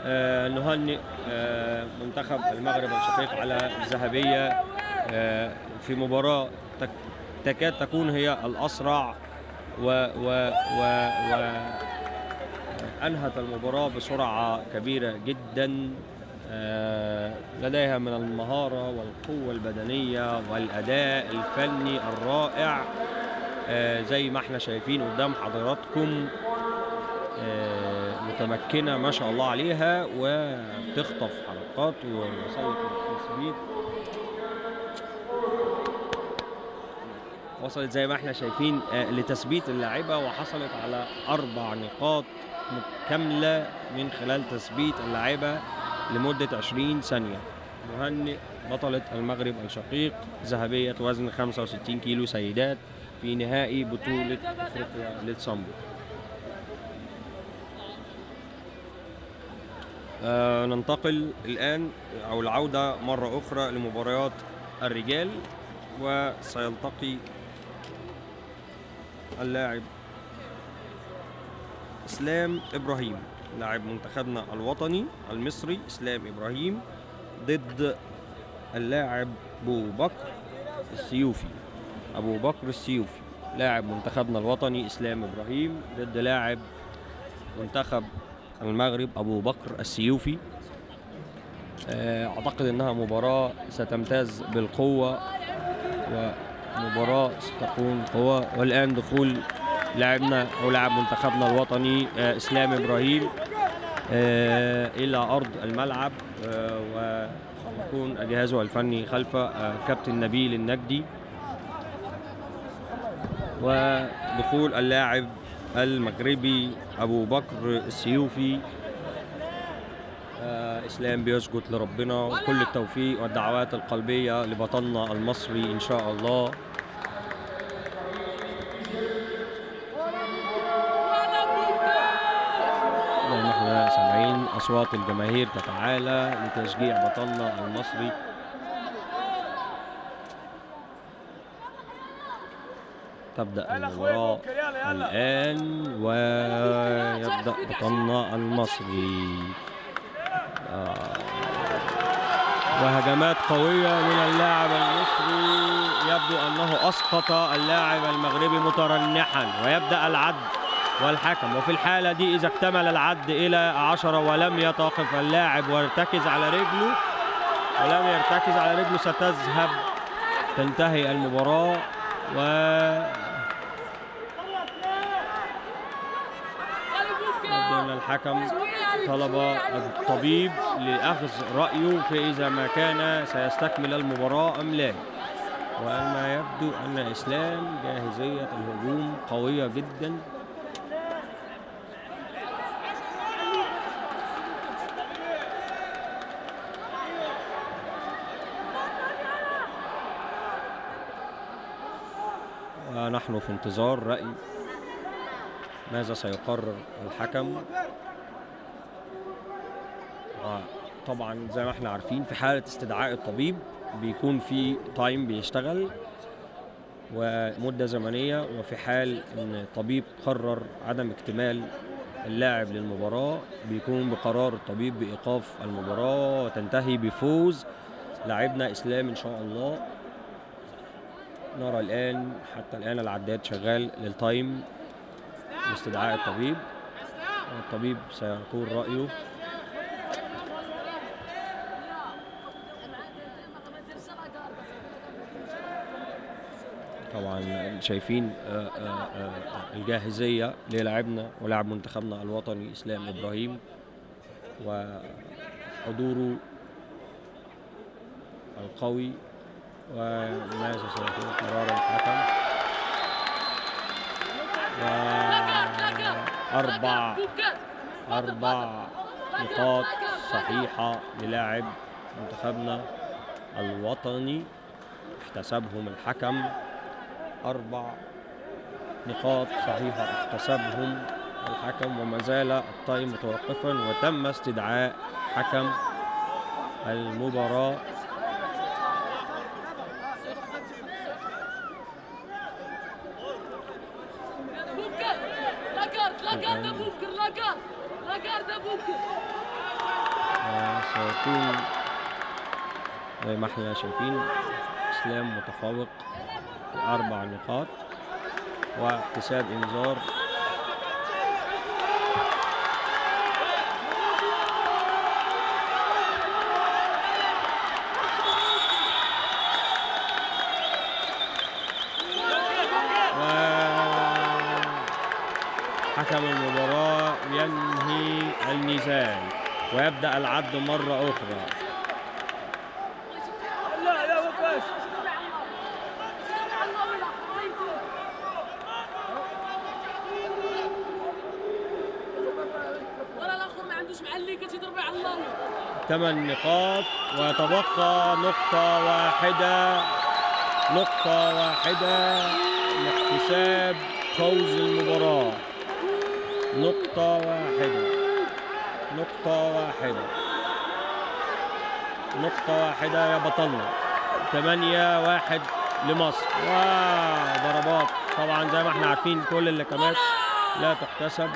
نهنئ منتخب المغرب الشقيق على الذهبية في مباراة تكاد تكون هي الأسرع، وأنهت المباراة بسرعة كبيرة جدا. لديها من المهارة والقوة البدنية والأداء الفني الرائع، زي ما احنا شايفين قدام حضراتكم. متمكنة ما شاء الله عليها، وبتخطف حركات ووصلت للتثبيت. وصلت زي ما احنا شايفين لتثبيت اللاعبة، وحصلت على 4 نقاط كاملة من خلال تثبيت اللاعبة لمدة 20 ثانية. نهنئ بطلة المغرب الشقيق ذهبية وزن 65 كيلو سيدات في نهائي بطولة افريقيا للسامبو. ننتقل الآن أو العودة مرة أخرى لمباريات الرجال، وسيلتقي اللاعب إسلام إبراهيم لاعب منتخبنا الوطني المصري إسلام إبراهيم ضد اللاعب أبو بكر السيوفي. أبو بكر السيوفي لاعب منتخبنا الوطني إسلام إبراهيم ضد لاعب منتخب المغرب أبو بكر السيوفي. أعتقد أنها مباراة ستمتاز بالقوة، ومباراة ستكون قوة. والآن دخول لاعبنا أو لاعب منتخبنا الوطني إسلام إبراهيم إلى أرض الملعب، ويكون جهازه الفني خلف كابتن نبيل النجدي. ودخول اللاعب المغربي أبو بكر السيوفي. إسلام بيسجد لربنا، وكل التوفيق والدعوات القلبية لبطلنا المصري إن شاء الله. نحن سامعين أصوات الجماهير تتعالى لتشجيع بطلنا المصري. تبدأ المباراة الآن، ويبدأ بطلنا المصري. وهجمات قوية من اللاعب المصري، يبدو أنه أسقط اللاعب المغربي مترنحا، ويبدأ العد والحكم. وفي الحالة دي إذا اكتمل العد إلى 10 ولم يتوقف اللاعب ويرتكز على رجله، تنتهي المباراة. أن الحكم طلب الطبيب لأخذ رأيه في إذا ما كان سيستكمل المباراة أم لا. وأما يبدو أن إسلام جاهزية الهجوم قوية جدا. ونحن في انتظار رأي ماذا سيقرر الحكم. طبعا زي ما احنا عارفين في حالة استدعاء الطبيب بيكون في تايم بيشتغل ومدة زمنية، وفي حال ان الطبيب قرر عدم اكتمال اللاعب للمباراة بيكون بقرار الطبيب بإيقاف المباراة وتنتهي بفوز لاعبنا إسلام إن شاء الله. نرى الآن حتى الآن العداد شغال للتايم لاستدعاء الطبيب، والطبيب سيقول رأيه. طبعا شايفين الجاهزية للاعبنا ولاعب منتخبنا الوطني إسلام إبراهيم وحضوره القوي، وماذا سيكون قرار الحكم. أربع نقاط صحيحة للاعب منتخبنا الوطني احتسبهم الحكم. 4 نقاط صحيحة احتسبهم الحكم، وما زال التايم متوقفا وتم استدعاء حكم المباراة. سيكون زي ما احنا شايفين اسلام متفوق ب4 نقاط واحتساب انذار. حكم المباراة ينهي النزال ويبدأ العد مرة أخرى. ثمان نقاط ويتبقى نقطة واحدة لاحتساب فوز المباراة. نقطة واحدة يا بطلنا. 8-1 لمصر. وضربات طبعا زي ما احنا عارفين كل اللكمات لا تحتسب.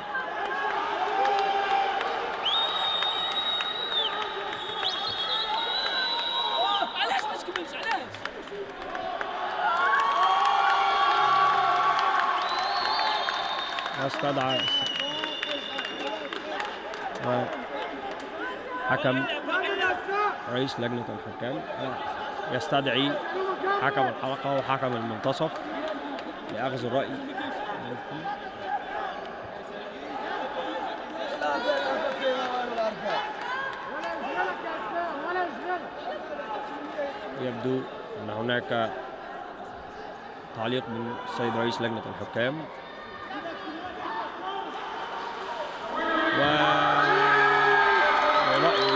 يستدعى حكم رئيس لجنة الحكام يستدعي حكم الحلقة وحكم المنتصف لأخذ الرأي. يبدو أن هناك تعليق من السيد رئيس لجنة الحكام ورأي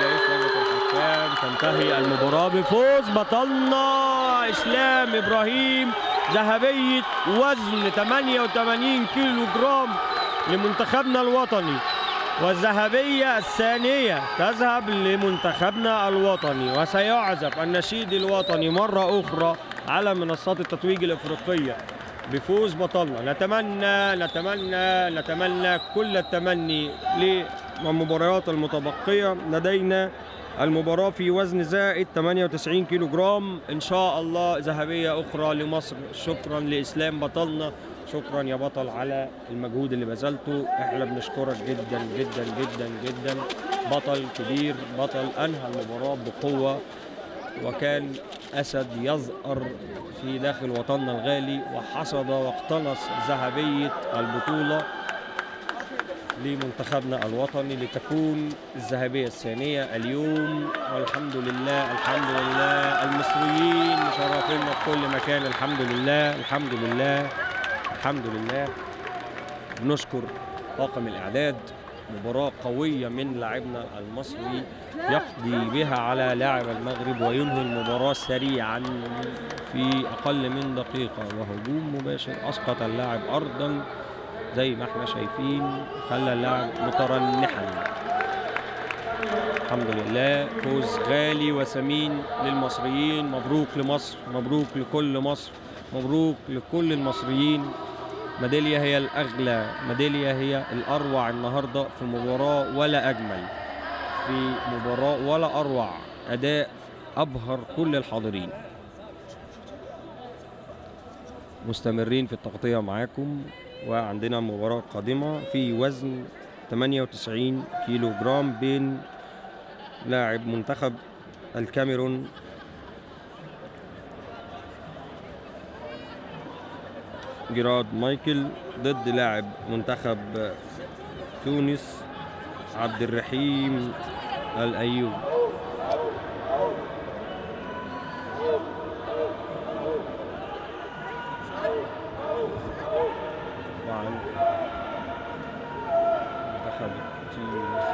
رئيس لجنة الحكام تنتهي المباراة بفوز بطلنا إسلام إبراهيم ذهبية وزن 88 كيلو جرام لمنتخبنا الوطني، والذهبية الثانية تذهب لمنتخبنا الوطني. وسيعزف النشيد الوطني مرة أخرى على منصات التتويج الإفريقية بفوز بطلنا. نتمنى كل التمني للمباريات المتبقية. لدينا المباراة في وزن زائد 98 كيلو جرام إن شاء الله، ذهبية أخرى لمصر. شكرا لإسلام بطلنا، شكرا يا بطل على المجهود اللي بذلته. احنا بنشكرك جدا جدا جدا جدا، بطل كبير، بطل أنهى المباراة بقوة وكان أسد يزأر في داخل وطننا الغالي، وحصد واقتنص ذهبية البطولة لمنتخبنا الوطني لتكون الذهبية الثانية اليوم. والحمد لله المصريين مشرفينا في كل مكان. الحمد لله. بنشكر طاقم الإعداد. مباراة قوية من لاعبنا المصري يقضي بها على لاعب المغرب وينهي المباراة سريعا في أقل من دقيقة، وهجوم مباشر أسقط اللاعب أرضا زي ما احنا شايفين، خلى اللاعب مترنحا. الحمد لله، فوز غالي وثمين للمصريين. مبروك لمصر، مبروك لكل مصر، مبروك لكل المصريين. ميدالية هي الأغلى، ميدالية هي الأروع النهاردة في مباراة ولا أجمل، في مباراة ولا أروع، أداء أبهر كل الحاضرين. مستمرين في التغطية معاكم، وعندنا مباراة قادمة في وزن 98 كيلو جرام بين لاعب منتخب الكاميرون جيراد مايكل ضد لاعب منتخب تونس عبد الرحيم الأيوب. طبعا منتخب تونس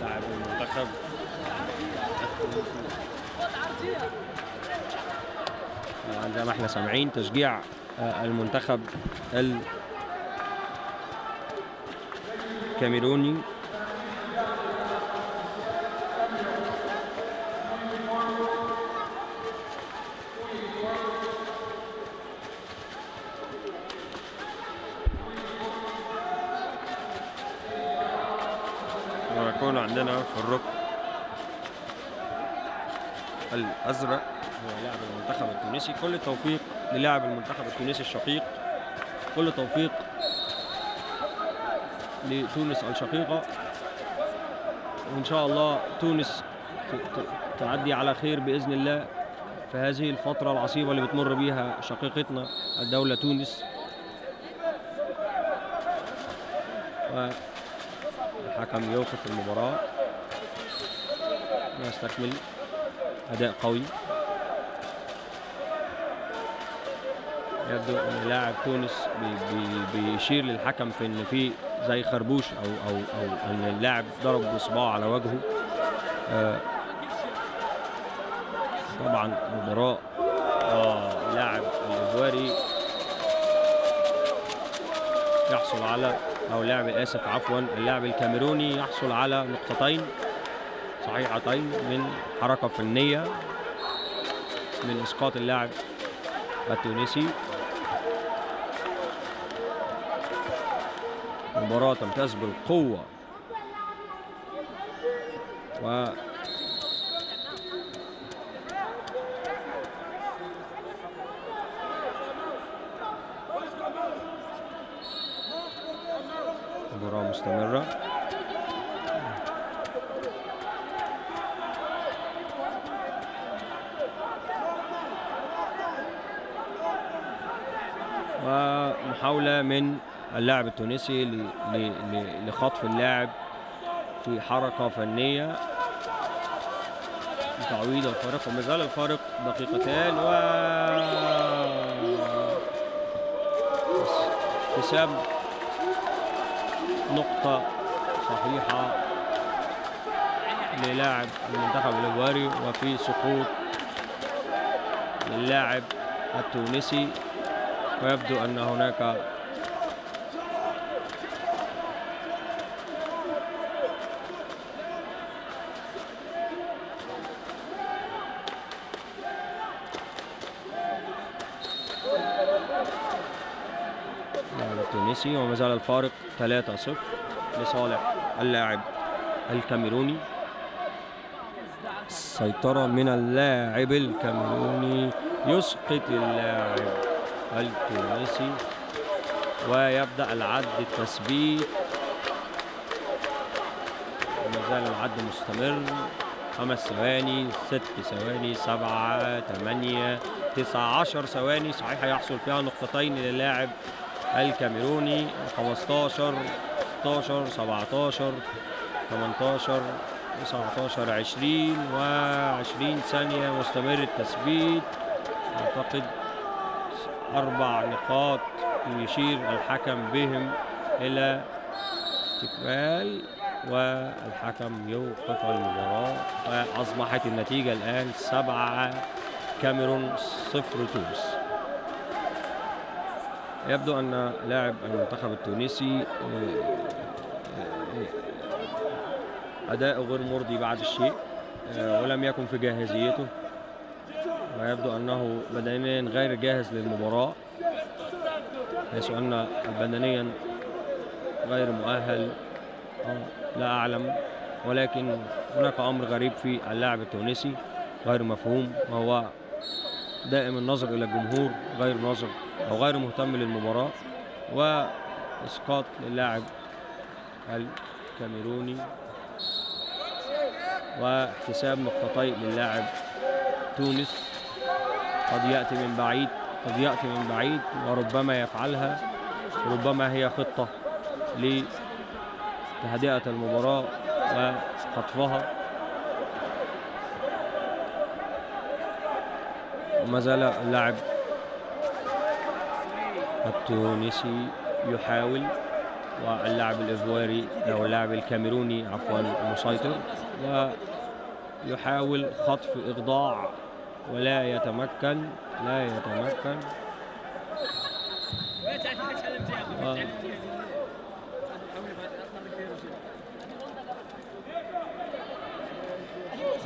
لاعب المنتخب زي ما احنا سامعين تشجيع المنتخب الكاميروني. ويكون عندنا في الركن الأزرق هو لاعب المنتخب التونسي. كل التوفيق للاعب المنتخب التونسي الشقيق، كل التوفيق لتونس الشقيقة، وإن شاء الله تونس تعدي على خير بإذن الله في هذه الفترة العصيبة اللي بتمر بيها شقيقتنا الدولة تونس. والحكم يوقف المباراة ويستكمل أداء قوي. يبدو أن لاعب تونس بيشير للحكم في إن في زي خربوش أو أن اللاعب ضرب بإصبعه على وجهه. طبعا مباراة لاعب الإيفواري يحصل على اللاعب الكاميروني يحصل على نقطتين صحيحتين من حركة فنية من إسقاط اللاعب التونسي. مباراة تمتاز بالقوة مباراة مستمرة. ومحاولة من اللاعب التونسي لخطف اللاعب في حركة فنية لتعويض الفارق، وما زال الفارق دقيقتان حساب نقطة صحيحة للاعب المنتخب الإيفواري، وفي سقوط للاعب التونسي. ويبدو أن هناك التونسي، وما زال الفارق 3-0 لصالح اللاعب الكاميروني. السيطرة من اللاعب الكاميروني يسقط اللاعب التونسي، ويبدأ العد التثبيت. وما زال العد مستمر. 5 ثواني، 6 ثواني، 7، 8، 9، 10 ثواني صحيح يحصل فيها نقطتين للاعب الكاميروني. 15، 16، 17، 18، 19، 20 و20 ثانية مستمر التثبيت. أعتقد 4 نقاط يشير الحكم بهم إلى استقبال، والحكم يوقف المباراة. وأصبحت النتيجة الآن 7 كاميرون 0 تونس. يبدو أن لاعب المنتخب التونسي أداء غير مرضي بعض الشيء، ولم يكن في جاهزيته، ويبدو أنه بدنيا غير جاهز للمباراة، حيث أن بدنيا غير مؤهل. لا أعلم، ولكن هناك أمر غريب في اللاعب التونسي غير مفهوم، وهو دائم النظر إلى الجمهور، غير ناظر أو غير مهتم للمباراة. وإسقاط للاعب الكاميروني، واحتساب نقطتين للاعب تونس. قد يأتي من بعيد، وربما يفعلها، ربما هي خطة لتهدئة المباراة وخطفها. وما زال اللاعب التونسي يحاول، واللاعب الإيفواري أو اللاعب الكاميروني عفوا مسيطر، ويحاول خطف إخضاع ولا يتمكن.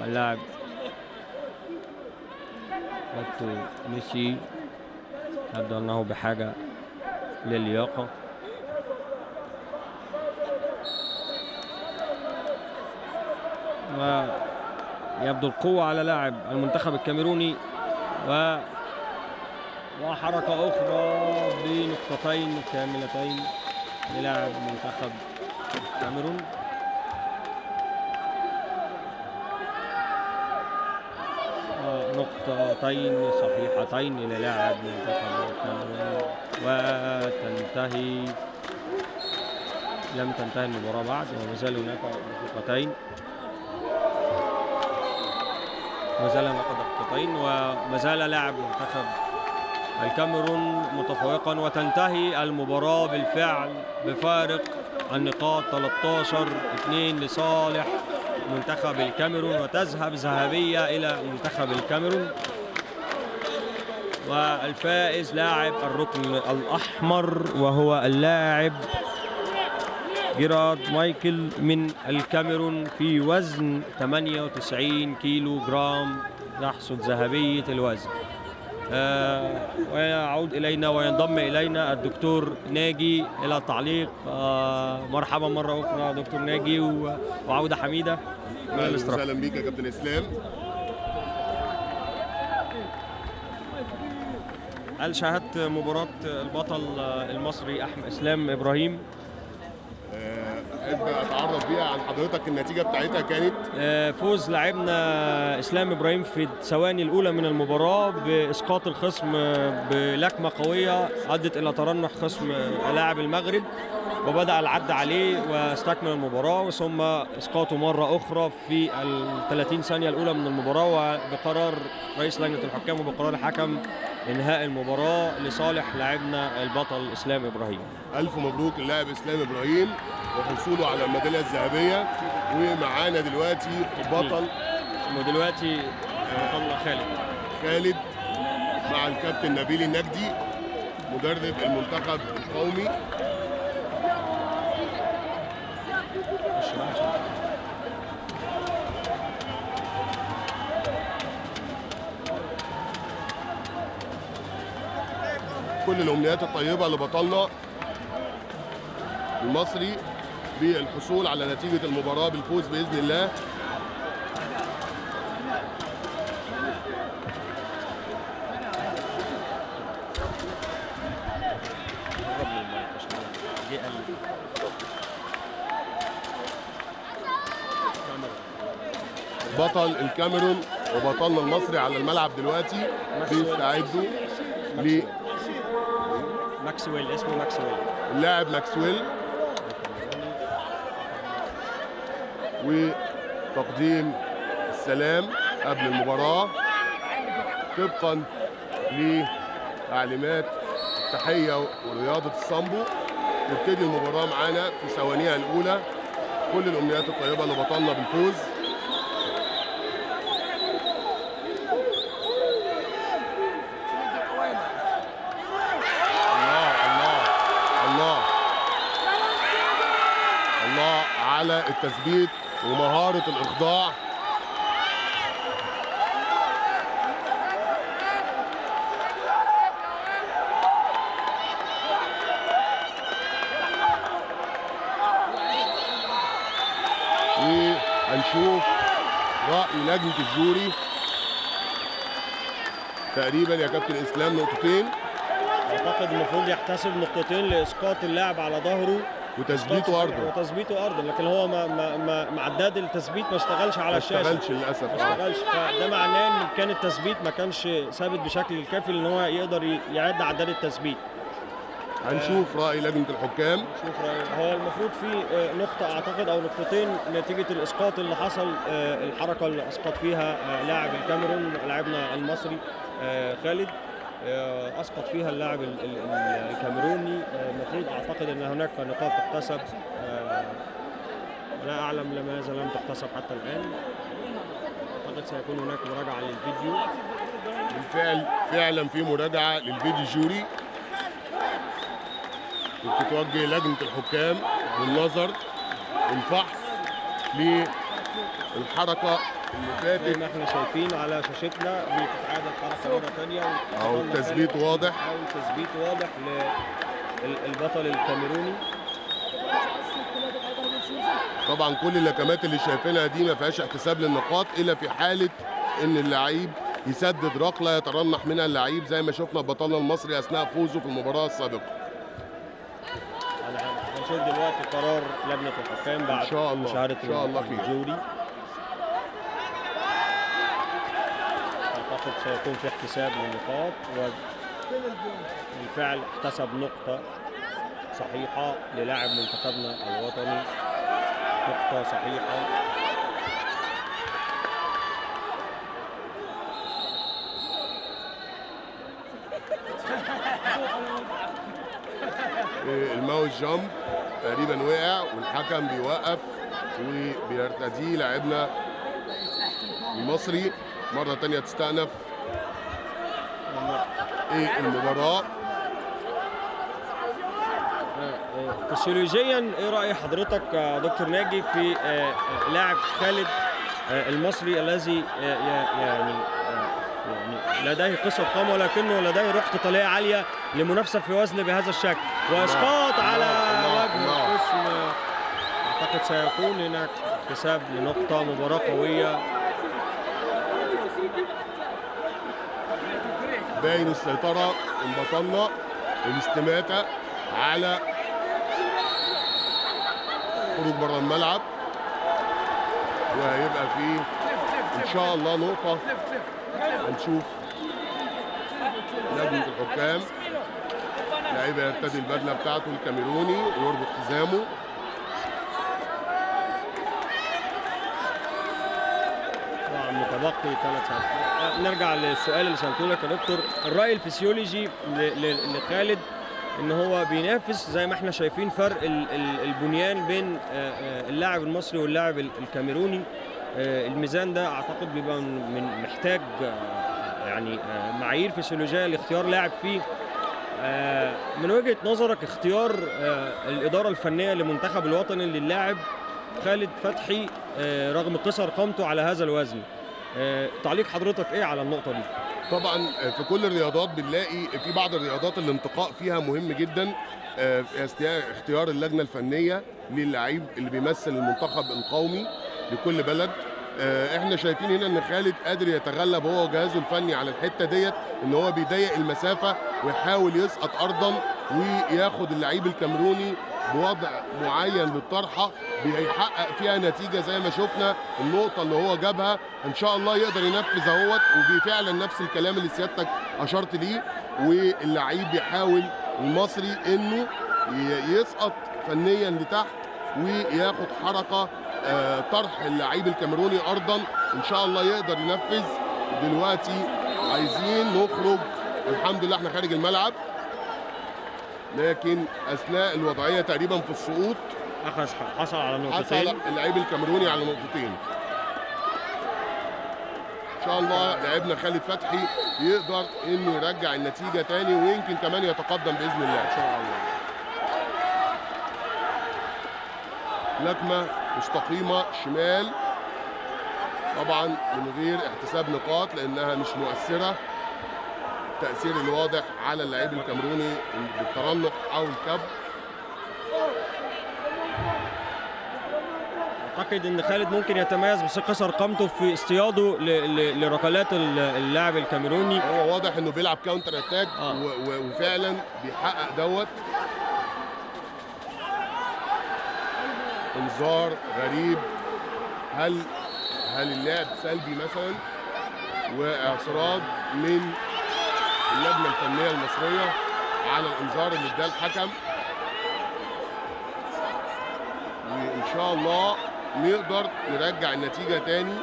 اللاعب التونسي يبدو أنه بحاجة للياقة. ويبدو القوة على لاعب المنتخب الكاميروني وحركة أخرى بنقطتين كاملتين للاعب منتخب الكاميرون. نقطتين صحيحتين للاعب منتخب الكاميرون، وتنتهي. لم تنتهي المباراة بعد، وما زال هناك دقيقتين، وما زال لاعب منتخب الكاميرون متفوقا، وتنتهي المباراة بالفعل بفارق النقاط 13-2 لصالح منتخب الكاميرون، وتذهب ذهبية إلى منتخب الكاميرون. والفائز لاعب الركن الأحمر، وهو اللاعب جيرارد مايكل من الكاميرون في وزن 98 كيلو جرام، يحصد ذهبية الوزن. ويعود إلينا وينضم إلينا الدكتور ناجي إلى التعليق. مرحبا مرة أخرى دكتور ناجي، وعودة حميدة من الاستراحة. أهلا بيك يا كابتن إسلام. هل شاهدت مباراة البطل المصري إسلام إبراهيم؟ أحب أتعرف بيها عن حضرتك. النتيجة بتاعتها كانت فوز لاعبنا إسلام إبراهيم في الثواني الأولى من المباراة بإسقاط الخصم بلكمة قوية أدت إلى ترنح خصم لاعب المغرب، وبدأ العد عليه واستكمل المباراة، ثم إسقاطه مرة أخرى في 30 ثانية الأولى من المباراة، وبقرار رئيس لجنة الحكام وبقرار الحكم انهاء المباراة لصالح لاعبنا البطل إسلام إبراهيم. ألف مبروك للاعب إسلام إبراهيم وحصوله على الميدالية الذهبية. ومعانا دلوقتي بطل، ودلوقتي بطلنا خالد مع الكابتن نبيل النجدي مدرب المنتخب القومي. كل الأمنيات الطيبة لبطلنا المصري بالحصول على نتيجة المباراة بالفوز بإذن الله. بطل الكاميرون وبطلنا المصري على الملعب دلوقتي بيستعدوا ماكسويل، اسمه ماكسويل، اللاعب ماكسويل، وتقديم السلام قبل المباراة طبقا لتعليمات التحية ورياضة السامبو. تبتدي المباراة معانا في ثوانيها الأولى. كل الأمنيات الطيبة لبطلنا بالفوز. الله على التثبيت ومهارة الإخضاع. وهنشوف رأي لجنة الجوري. تقريبا يا كابتن إسلام نقطتين. أعتقد المفروض يحتسب نقطتين لإسقاط اللاعب على ظهره وتثبيته أرضا، لكن هو ما عداد التثبيت ما اشتغلش على الشاشة، ما اشتغلش للأسف، فده معناه إن كان التثبيت ما كانش ثابت بشكل الكافي إن هو يقدر يعد عداد التثبيت. هنشوف رأي لجنة الحكام. هو المفروض في نقطة أعتقد أو نقطتين نتيجة الإسقاط اللي حصل، الحركة اللي أسقط فيها لاعب الكاميرون لاعبنا المصري خالد، أسقط فيها اللاعب الكاميروني. المفروض أعتقد أن هناك نقاط تحتسب، لا أعلم لماذا لم تحتسب حتى الآن. أعتقد سيكون هناك مراجعة للفيديو. بالفعل فعلا في مراجعة للفيديو جوري، وبتتوجه لجنة الحكام للنظر والفحص للحركة اللي فاتت. زي ما احنا شايفين على شاشتنا بتتعاد الحركة مرة ثانية، أو التثبيت واضح، للبطل الكاميروني. طبعا كل اللكمات اللي شايفينها دي ما فيهاش احتساب للنقاط الا في حاله ان اللعيب يسدد ركله يترنح منها اللعيب زي ما شفنا بطلنا المصري اثناء فوزه في المباراه السابقه. هنشوف دلوقتي قرار لجنه الحكام بعد ان شاء الله مشاهده ان شاء الله خير. الجوري. اعتقد سيكون في احتساب للنقاط، وبالفعل احتسب نقطه صحيحه للاعب منتخبنا الوطني، نقطه صحيحه. الماوس جامب تقريبا وقع والحكم بيوقف وبيرتديه لاعبنا المصري مره ثانيه تستأنف المباراه. فسيولوجيا ايه رأي حضرتك يا دكتور ناجي في لاعب خالد المصري الذي يعني لديه قصر قامة ولكنه لديه روح قتالية عالية لمنافسة في وزن بهذا الشكل، واسقاط على وجه الخصم. اعتقد سيكون هناك احتساب لنقطة. مباراة قوية، باين السيطرة من بطلنا والاستماتة على خروج بره الملعب، وهيبقى فيه ان شاء الله نقطة. هنشوف لجنة الحكام لعيبة يرتدي البدلة بتاعته الكاميروني ويربط حزامه. متبقي 3 ساعات. نرجع للسؤال اللي سألته لك يا دكتور، الرأي الفسيولوجي لخالد ان هو بينافس زي ما احنا شايفين فرق البنيان بين اللاعب المصري واللاعب الكاميروني. الميزان ده اعتقد بيبقى من محتاج يعني معايير فسيولوجيه لاختيار لاعب فيه. من وجهه نظرك اختيار الاداره الفنيه لمنتخب الوطني للاعب خالد فتحي رغم قصر قامته على هذا الوزن، تعليق حضرتك ايه على النقطه دي؟ طبعا في كل الرياضات بنلاقي في بعض الرياضات الانتقاء فيها مهم جدا في اختيار اللجنه الفنيه للعيب اللي بيمثل المنتخب القومي لكل بلد. احنا شايفين هنا ان خالد قادر يتغلب هو وجهازه الفني على الحته ديت، ان هو بيضيق المسافه ويحاول يسقط ارضا وياخد اللعيب الكاميروني بوضع معين للطرحه بيحقق فيها نتيجه زي ما شفنا النقطه اللي هو جابها. ان شاء الله يقدر ينفذ اهوت، وفعلا نفس الكلام اللي سيادتك اشرت ليه، واللعيب يحاول المصري انه يسقط فنيا لتحت وياخد حركه طرح اللعيب الكاميروني ارضا. ان شاء الله يقدر ينفذ. دلوقتي عايزين نخرج، الحمد لله احنا خارج الملعب، لكن اثناء الوضعيه تقريبا في السقوط حصل على نقطتين، حصل اللعيب الكاميروني على نقطتين. ان شاء الله لاعبنا خالد فتحي يقدر انه يرجع النتيجه تاني ويمكن كمان يتقدم باذن الله ان شاء الله. لكمه مستقيمه شمال طبعا من غير احتساب نقاط لانها مش مؤثره، التاثير الواضح على اللعيب الكاميروني بالترنح او الكب. اعتقد ان خالد ممكن يتميز بس قصر قامته في اصطياده لركلات اللاعب الكاميروني. هو واضح انه بيلعب كاونتر اتاك وفعلا بيحقق دوت. انذار غريب، هل اللعب سلبي مثلا؟ واعتراض من اللجنه الفنيه المصريه على الانذار اللي اداه الحكم، وان شاء الله نقدر نرجع النتيجه تاني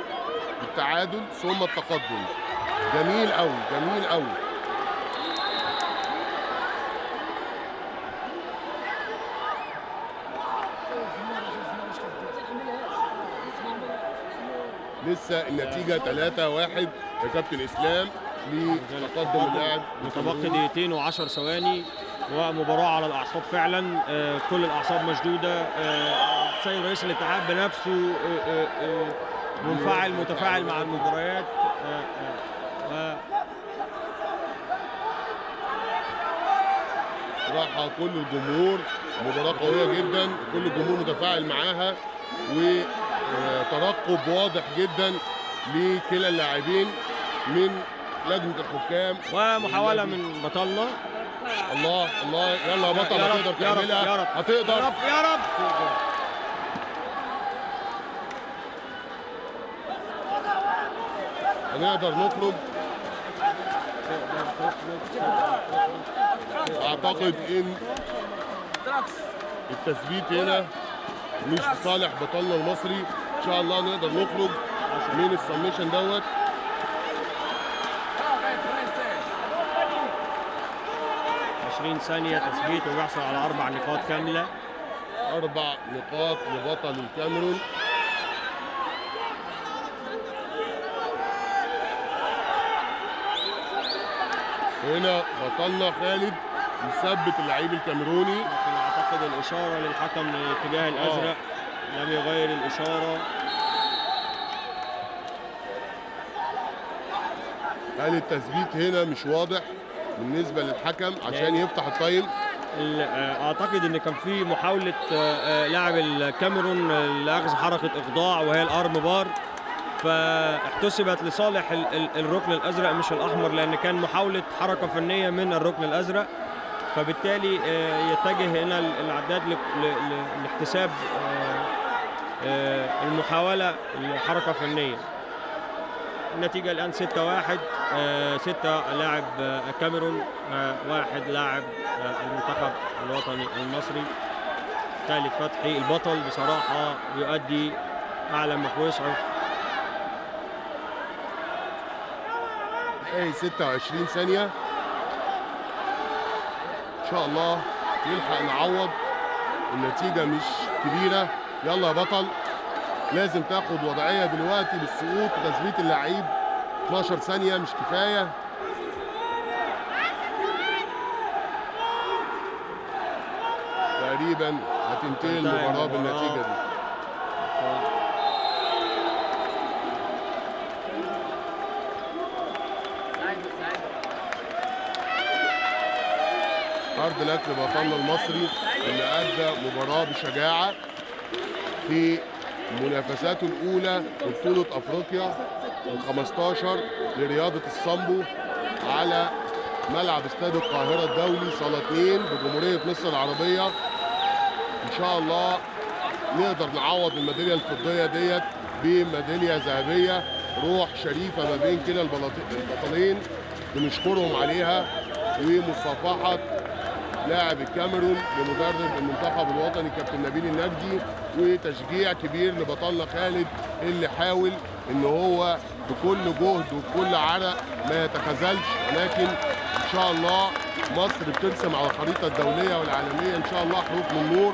بالتعادل ثم التقدم. جميل قوي جميل قوي. لسه النتيجة 3-1 يا كابتن إسلام لتقدم اللاعب. متبقي دقيقتين و10 ثواني ومباراة على الأعصاب فعلا. كل الأعصاب مشدودة. السيد رئيس الاتحاد بنفسه منفعل متفاعل مع المباريات. راح كل الجمهور مباراة قوية جدا، كل الجمهور متفاعل معاها، وترقب واضح جدا لكلا اللاعبين من لجنة الحكام. ومحاولة من بطلنا. الله الله، يلا يا بطل، يا رب، هتقدر يا رب، تعملها، يا رب، هتقدر يا رب يا رب. هنقدر نخرج. اعتقد ان التثبيت هنا مش لصالح بطلنا المصري. ان شاء الله نقدر نخرج من السبميشن دوت. 20 ثانية تثبيت وبيحصل على 4 نقاط كاملة. 4 نقاط لبطل الكاميرون. هنا بطلنا خالد يثبت اللعيب الكاميروني، لكن اعتقد الاشاره للحكم للاتجاه الازرق لم يغير الاشاره. هل التثبيت هنا مش واضح بالنسبه للحكم عشان يفتح التايم؟ اعتقد ان كان في محاوله لاعب الكاميرون لاخذ حركه اخضاع وهي الارم بار، فاحتسبت لصالح الركن الازرق مش الاحمر، لان كان محاوله حركه فنيه من الركن الازرق، فبالتالي يتجه هنا العداد لاحتساب المحاوله لحركه فنيه. النتيجه الان 6-1، 6 لاعب الكاميرون، 1 لاعب المنتخب الوطني المصري. خالد فتحي البطل بصراحه يؤدي اعلى ما في وسعه. 26 ثانية إن شاء الله نلحق نعوض. النتيجة مش كبيرة. يلا يا بطل، لازم تاخد وضعية دلوقتي بالسقوط وتثبيت اللعيب. 12 ثانية مش كفاية. تقريبا هتنتهي المباراة بالنتيجة دي. هارد لك لبطلنا المصري اللي أدى مباراة بشجاعة في منافساته الأولى ببطولة أفريقيا ال15 لرياضة السامبو على ملعب استاد القاهرة الدولي صالة 2 بجمهورية مصر العربية. إن شاء الله نقدر نعوض الميدالية الفضية ديت بميدالية ذهبية. روح شريفة ما بين كلا البطلين بنشكرهم عليها، ومصافحة لاعب الكاميرون لمدرب المنتخب الوطني كابتن نبيل النجدي، وتشجيع كبير لبطلنا خالد اللي حاول ان هو بكل جهد وبكل عرق ما يتخاذلش. ولكن ان شاء الله مصر بترسم على الخريطه الدوليه والعالميه ان شاء الله حروف من نور.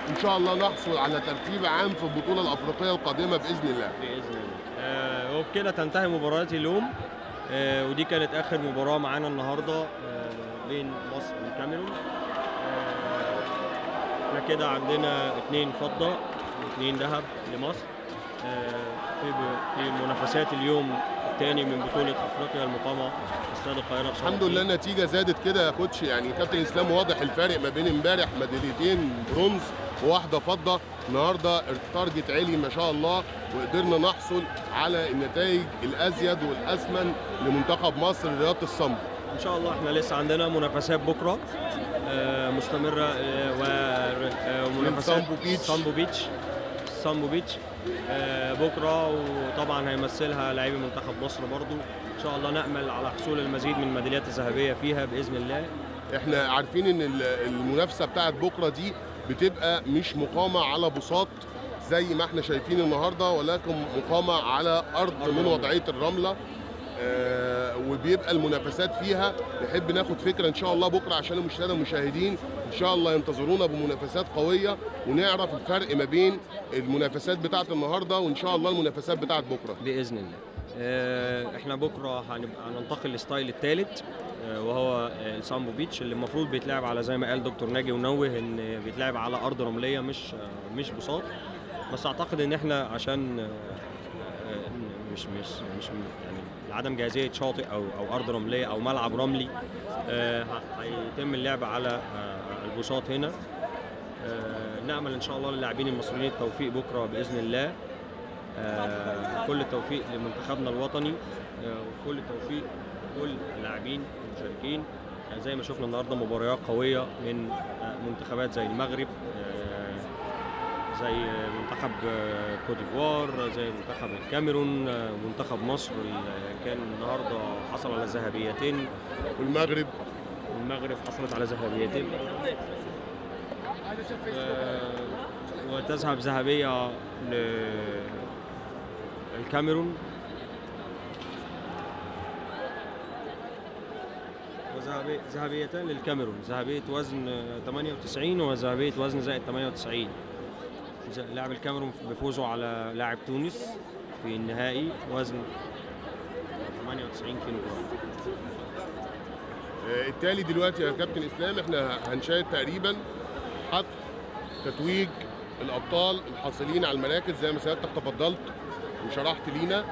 ان شاء الله نحصل على ترتيب عام في البطوله الافريقيه القادمه باذن الله. باذن الله. وبكده تنتهي مباريات اليوم، ودي كانت اخر مباراه معانا النهارده بين مصر والكاميرون. احنا كده عندنا 2 فضه و2 ذهب لمصر في منافسات اليوم الثاني من بطوله افريقيا المقامه في استاد القاهره. الحمد لله النتيجه زادت كده يا كوتش. يعني كابتن اسلام واضح الفارق ما بين امبارح ميداليتين برونز وواحده فضه، النهارده التارجت عالي ما شاء الله، وقدرنا نحصل على النتائج الازيد والاسمن لمنتخب مصر لرياضه السامبو. ان شاء الله احنا لسه عندنا منافسات بكره مستمره، ومنافسات سامبو بيتش بكره، وطبعا هيمثلها لاعبي منتخب مصر برضو. ان شاء الله نامل على حصول المزيد من الميداليات الذهبيه فيها باذن الله. احنا عارفين ان المنافسه بتاعت بكره دي بتبقى مش مقامه على بساط زي ما احنا شايفين النهارده، ولكن مقامه على ارض من وضعيه الرمله. وبيبقى المنافسات فيها نحب ناخد فكره ان شاء الله بكره عشان المشاهدين ان شاء الله ينتظرونا بمنافسات قويه، ونعرف الفرق ما بين المنافسات بتاعه النهارده وان شاء الله المنافسات بتاعه بكره باذن الله. احنا بكره هنبقى ننتقل للستايل الثالث وهو السامبو بيتش، اللي المفروض بيتلعب على زي ما قال دكتور ناجي ونوه ان بيتلعب على ارض رمليه مش بساط. بس اعتقد ان احنا عشان مش يعني عدم جاهزيه شاطئ او ارض رمليه او ملعب رملي، هيتم اللعب على البساط هنا. نأمل إن شاء الله للاعبين المصريين التوفيق بكرة بإذن الله. كل التوفيق لمنتخبنا الوطني، وكل التوفيق كل اللاعبين المشاركين. زي ما شفنا النهارده مباريات قوية من منتخبات زي المغرب، زي منتخب كوت ديفوار، زي منتخب الكاميرون، منتخب مصر اللي كان النهارده حصل على ذهبيتين، والمغرب حصلت على ذهبيتين، وتذهب ذهبية للكاميرون، وذهبيتان للكاميرون، ذهبية وزن 98 وذهبية وزن زائد 98. لاعب الكاميرون بفوزه على لاعب تونس في النهائي وزن 98 كيلو جرام. التالي دلوقتي يا كابتن اسلام احنا هنشاهد تقريبا حفل تتويج الابطال الحاصلين على المراكز زي ما سيادتك تفضلت وشرحت لينا.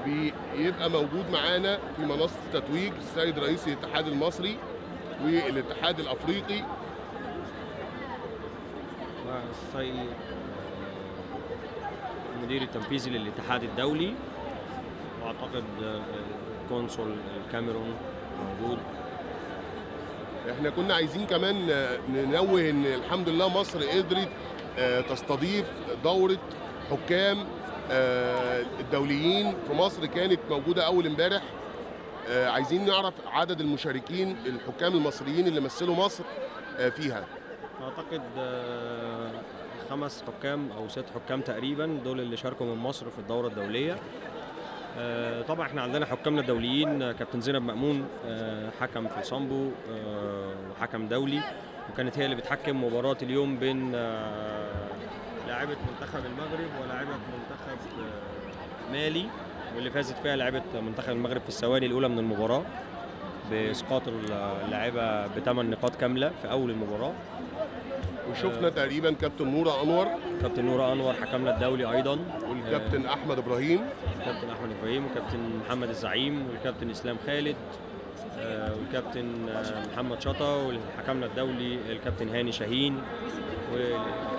بيبقى موجود معانا في منصه التتويج السيد رئيس الاتحاد المصري والاتحاد الافريقي والسيد المدير التنفيذي للاتحاد الدولي، واعتقد قنصل الكاميرون موجود. احنا كنا عايزين كمان ننوه ان الحمد لله مصر قدرت تستضيف دورة حكام الدوليين في مصر، كانت موجودة اول امبارح. عايزين نعرف عدد المشاركين الحكام المصريين اللي مثلوا مصر فيها. اعتقد 5 حكام او 6 حكام تقريبا دول اللي شاركوا من مصر في الدورة الدولية. طبعا احنا عندنا حكامنا الدوليين كابتن زينب مأمون حكم في الصامبو وحكم دولي، وكانت هي اللي بتحكم مباراة اليوم بين لاعبة منتخب المغرب ولاعبة منتخب مالي، واللي فازت فيها لاعبة منتخب المغرب في الثواني الأولى من المباراة بإسقاط اللاعبة ب8 نقاط كاملة في أول المباراة. وشفنا تقريبا كابتن نورة أنور حكمنا الدولي أيضا، والكابتن أحمد إبراهيم وكابتن محمد الزعيم والكابتن إسلام خالد والكابتن محمد شطة، والحكمنا الدولي الكابتن هاني شاهين.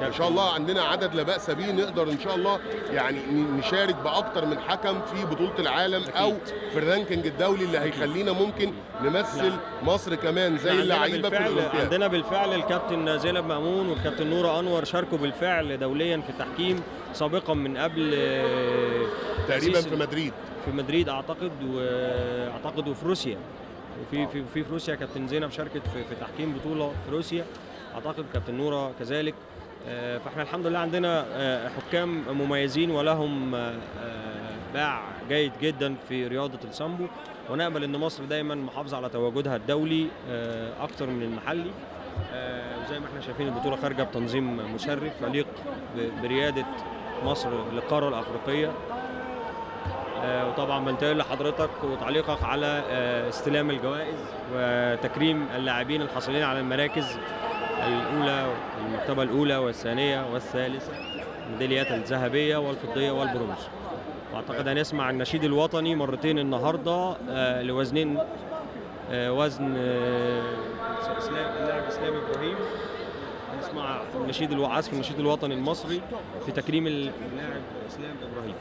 ان شاء الله عندنا عدد لا بأس به، نقدر ان شاء الله يعني نشارك باكتر من حكم في بطولة العالم أكيد. او في الرانكينج الدولي اللي هيخلينا ممكن نمثل مصر كمان زي اللعيبه في الاولمبياد. عندنا بالفعل الكابتن زينب مأمون والكابتن نورة أنور شاركوا بالفعل دوليا في التحكيم سابقا من قبل تقريبا في مدريد اعتقد وفي روسيا، وفي روسيا كابتن زينب شاركت في تحكيم بطولة في روسيا، اعتقد كابتن نورة كذلك. فاحنا الحمد لله عندنا حكام مميزين ولهم باع جيد جدا في رياضة السامبو، ونأمل ان مصر دايما محافظة على تواجدها الدولي اكتر من المحلي. زي ما احنا شايفين البطولة خارجة بتنظيم مشرف يليق بريادة مصر للقارة الافريقية. وطبعا بنتقل لحضرتك وتعليقك على استلام الجوائز وتكريم اللاعبين الحاصلين على المراكز الأولى، المرتبة الأولى والثانية والثالثة، الميداليات الذهبية والفضية والبرونز. وأعتقد هنسمع النشيد الوطني مرتين النهارده لوزنين، وزن اللاعب إسلام إبراهيم. هنسمع عزف النشيد الوطني المصري في تكريم اللاعب إسلام إبراهيم.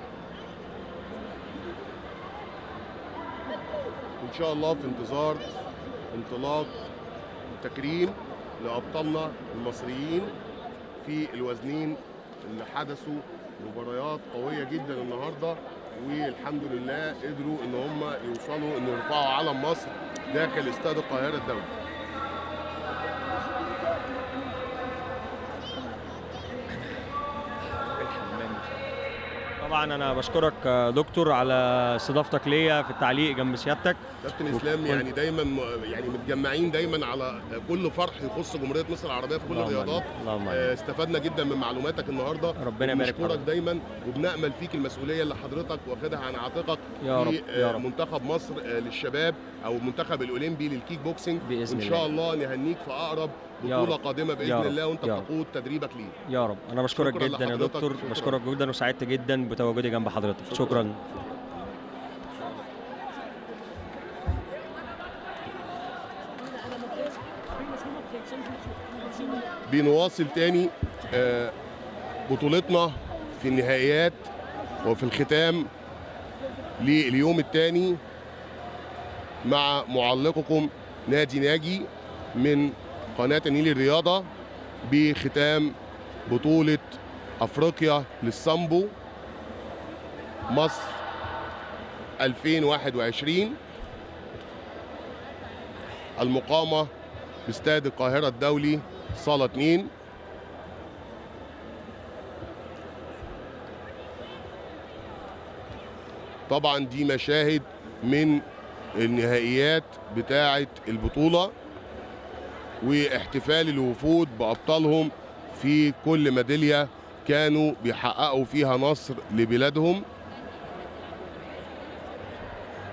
إن شاء الله في انتظار انطلاق تكريم لأبطالنا المصريين في الوزنين اللي حدثوا مباريات قوية جدا النهارده، والحمد لله قدروا ان هم يوصلوا ان يرفعوا علم مصر داخل استاد القاهرة الدولي. طبعا انا بشكرك دكتور على استضافتك ليا في التعليق جنب سيادتك. كابتن اسلام يعني دايما متجمعين دايما على كل فرح يخص جمهوريه مصر العربيه في كل الرياضات. استفدنا جدا من معلوماتك النهارده، ربنا يبارك فيك. بنشكرك دايما وبنامل فيك المسؤوليه اللي حضرتك واخدها عن عاتقك في منتخب مصر للشباب او المنتخب الاولمبي للكيك بوكسنج بإذن الله. ان شاء الله نهنيك في اقرب بطوله قادمه باذن الله وانت بتقود تدريبك ليه. يا رب. انا بشكرك جدا يا دكتور، بشكرك جدا وسعدت جدا بتواجدي جنب حضرتك. شكرا. Thank you. بنواصل تاني بطولتنا في النهائيات وفي الختام لليوم الثاني مع معلقكم نادي ناجي من قناة النيل الرياضة بختام بطولة أفريقيا للسامبو مصر 2021 المقامة باستاد القاهرة الدولي صالة 2. طبعا دي مشاهد من النهائيات بتاعة البطولة واحتفال الوفود بأبطالهم في كل ميدالية كانوا بيحققوا فيها نصر لبلادهم.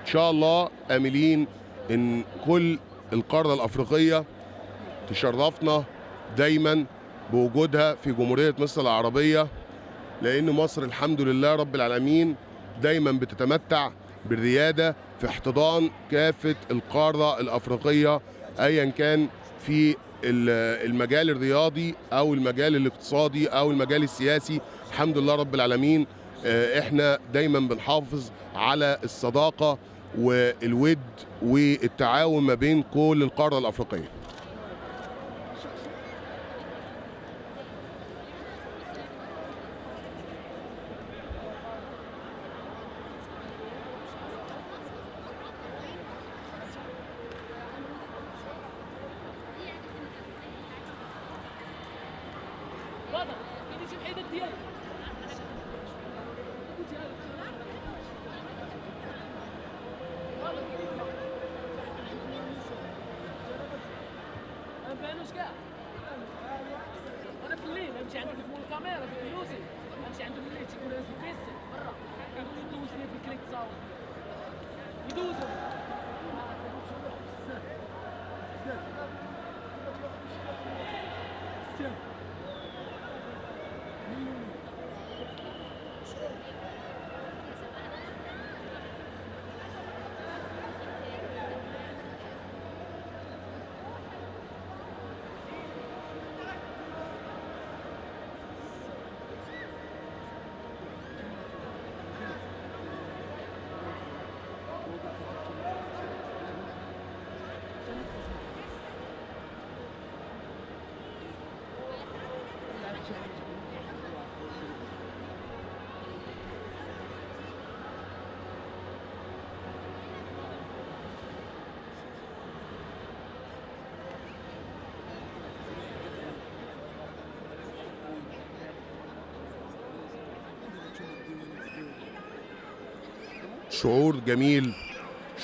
إن شاء الله آملين إن كل القارة الأفريقية تشرفنا دايما بوجودها في جمهورية مصر العربية، لأن مصر الحمد لله رب العالمين دايما بتتمتع بالريادة في احتضان كافة القارة الأفريقية أيا كان في المجال الرياضي أو المجال الاقتصادي أو المجال السياسي. الحمد لله رب العالمين احنا دايما بنحافظ على الصداقة والود والتعاون ما بين كل القارة الأفريقية. انا في الليل امشي عند تليفون الكاميرا في فلوسي، امشي عند الليل تشوفوا ناس بيس برا يدوزني في الكليك تصاور يدوزوا. شعور جميل،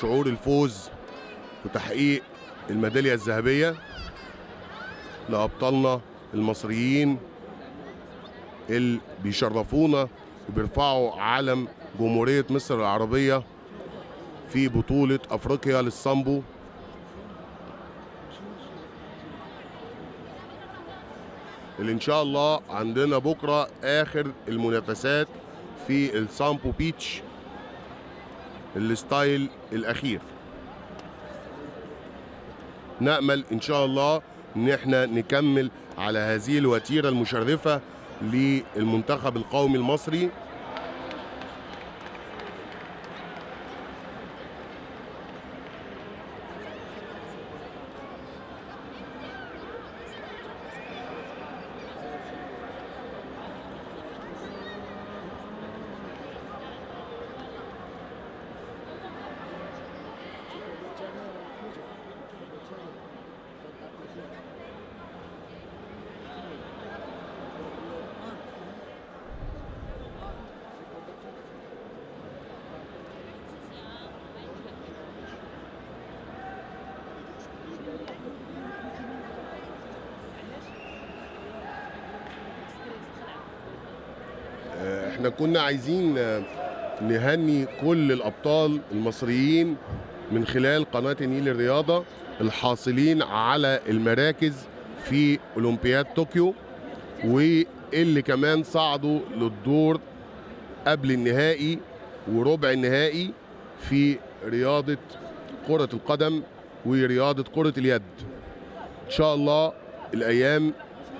شعور الفوز وتحقيق الميدالية الذهبية لأبطالنا المصريين اللي بيشرفونا وبيرفعوا علم جمهورية مصر العربية في بطولة أفريقيا للسامبو. اللي إن شاء الله عندنا بكرة آخر المنافسات في السامبو بيتش الستايل الأخير. نأمل إن شاء الله إن احنا نكمل على هذه الوتيرة المشرفة للمنتخب القومي المصري. احنا كنا عايزين نهني كل الأبطال المصريين من خلال قناة النيل الرياضة الحاصلين على المراكز في أولمبياد طوكيو، واللي كمان صعدوا للدور قبل النهائي وربع النهائي في رياضة كرة القدم ورياضة كرة اليد. إن شاء الله الأيام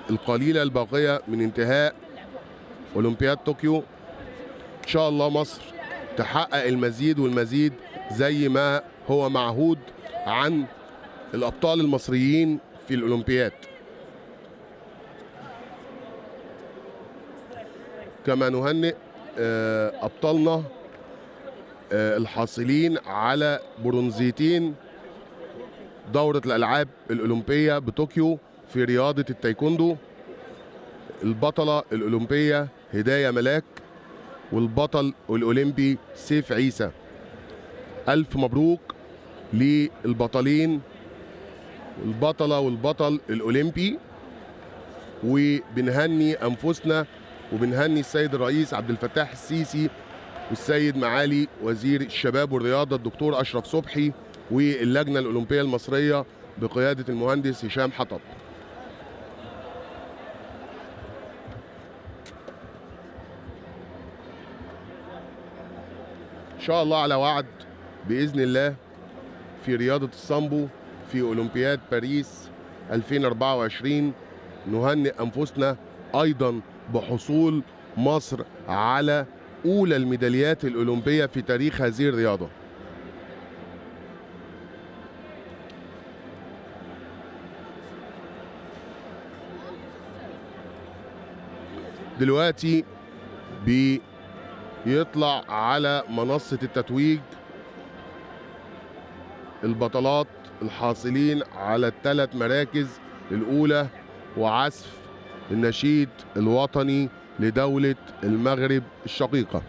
القليلة الباقية من انتهاء أولمبياد طوكيو إن شاء الله مصر تحقق المزيد والمزيد زي ما هو معهود عن الأبطال المصريين في الأولمبياد. كما نهنئ أبطالنا الحاصلين على برونزيتين دورة الألعاب الأولمبية بطوكيو في رياضة التايكوندو، البطلة الأولمبية هداية ملاك والبطل الأولمبي سيف عيسى. ألف مبروك للبطلين، البطلة والبطل الأولمبي، وبنهني أنفسنا وبنهني السيد الرئيس عبد الفتاح السيسي والسيد معالي وزير الشباب والرياضة الدكتور أشرف صبحي واللجنة الأولمبية المصرية بقيادة المهندس هشام حطب. إن شاء الله على وعد بإذن الله في رياضة السامبو في أولمبياد باريس 2024 نهنئ أنفسنا أيضا بحصول مصر على أولى الميداليات الأولمبية في تاريخ هذه الرياضة. دلوقتي بيطلع على منصة التتويج البطلات الحاصلين على الثلاث مراكز الأولى وعزف النشيد الوطني لدولة المغرب الشقيقة.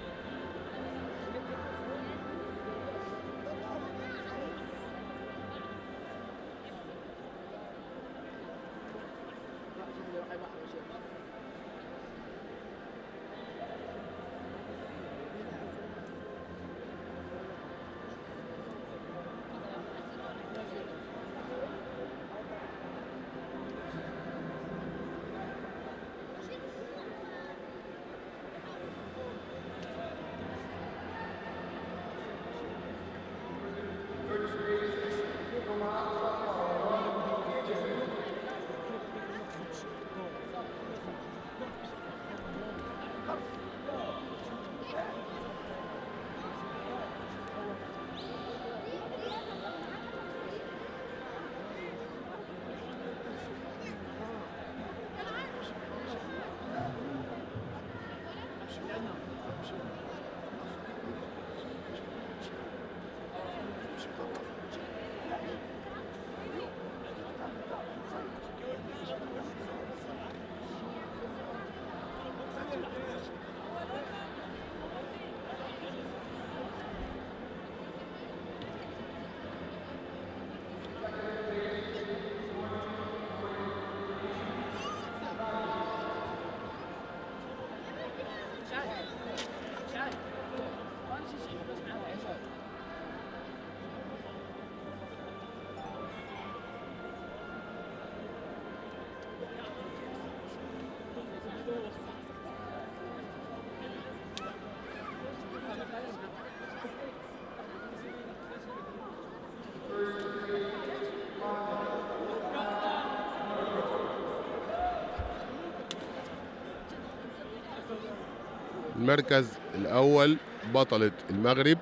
المركز الأول بطلة المغرب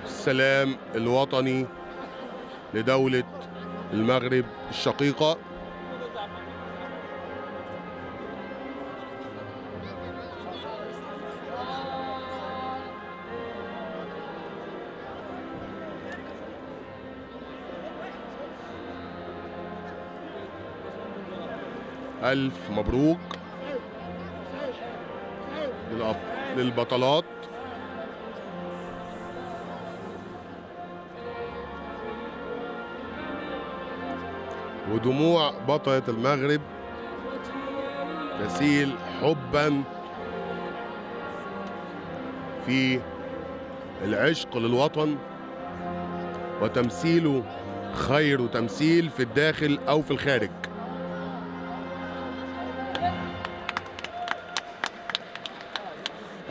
السلام الوطني لدولة المغرب الشقيقة. ألف مبروك للبطلات. ودموع بطلة المغرب تسيل حبا في العشق للوطن وتمثيله خير تمثيل في الداخل أو في الخارج.